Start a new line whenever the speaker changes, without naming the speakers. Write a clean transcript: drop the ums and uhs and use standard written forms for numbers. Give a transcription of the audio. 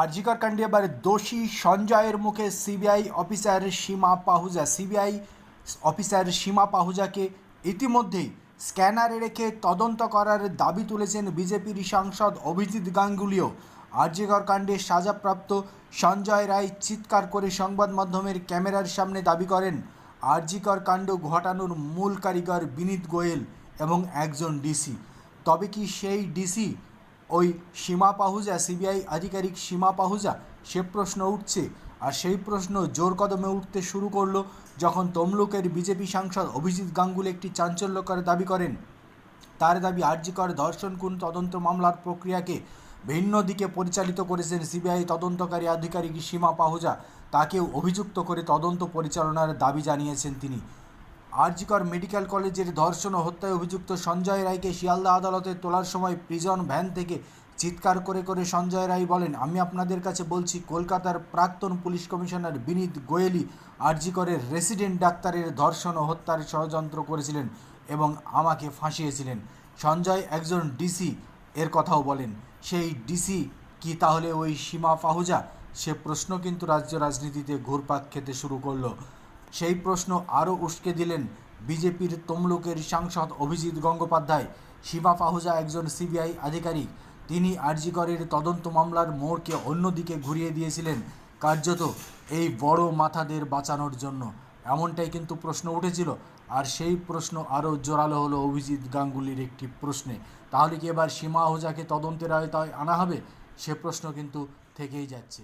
আরজিকর কাণ্ডে এবার দোষী সঞ্জয়ের মুখে সিবিআই অফিসার সীমা পাহুজাকে ইতিমধ্যেই স্ক্যানারে রেখে তদন্ত করার দাবি তুলেছেন বিজেপির সাংসদ অভিজিৎ গাঙ্গুলিও। আরজিকর কাণ্ডে সাজাপ্রাপ্ত সঞ্জয় রায় চিৎকার করে সংবাদ মাধ্যমের ক্যামেরার সামনে দাবি করেন আরজিকর কাণ্ড ঘটানোর মূল কারিগর বিনীত গোয়েল এবং একজন ডিসি। তবে কি সেই ডিসি ওই সীমা পাহুজা, সিবিআই আধিকারিক সীমা পাহুজা? সে প্রশ্ন উঠছে। আর সেই প্রশ্ন জোর কদমে উঠতে শুরু করলো যখন তমলুকের বিজেপি সাংসদ অভিজিৎ গাঙ্গুলি একটি চাঞ্চল্যকর দাবি করেন। তার দাবি আরজিকর ধর্ষণ খুন তদন্ত মামলার প্রক্রিয়াকে ভিন্ন দিকে পরিচালিত করেছেন সিবিআই তদন্তকারী আধিকারিক সীমা পাহুজা। তাকেও অভিযুক্ত করে তদন্ত পরিচালনার দাবি জানিয়েছেন তিনি। আরজিকর মেডিকেল কলেজের ধর্ষণ ও হত্যায় অভিযুক্ত সঞ্জয় রায়কে শিয়ালদা আদালতে তোলার সময় প্রিজন ভ্যান থেকে চিৎকার করে করে সঞ্জয় রায় বলেন, আমি আপনাদের কাছে বলছি, কলকাতার প্রাক্তন পুলিশ কমিশনার বিনীত গোয়েলই আরজিকরের রেসিডেন্ট ডাক্তারের ধর্ষণ ও হত্যার ষড়যন্ত্র করেছিলেন এবং আমাকে ফাঁসিয়েছিলেন। সঞ্জয় একজন ডিসি এর কথাও বলেন। সেই ডিসি কি তাহলে ওই সীমা পাহুজা? সে প্রশ্ন কিন্তু রাজ্য রাজনীতিতে ঘুরপাক খেতে শুরু করলো। সেই প্রশ্ন আরও উস্কে দিলেন বিজেপির তমলুকের সাংসদ অভিজিৎ গঙ্গোপাধ্যায়। সীমা পাহুজা একজন সিবিআই আধিকারিক। তিনি আরজিকরের তদন্ত মামলার মোড়কে অন্যদিকে ঘুরিয়ে দিয়েছিলেন কার্যত এই বড় মাথাদের বাঁচানোর জন্য। এমনটাই কিন্তু প্রশ্ন উঠেছিল। আর সেই প্রশ্ন আরও জোরালো হলো অভিজিৎ গাঙ্গুলির একটি প্রশ্নে। তাহলে কি এবার সীমা পাহুজাকে তদন্তের আওতায় আনা হবে? সে প্রশ্ন কিন্তু থেকেই যাচ্ছে।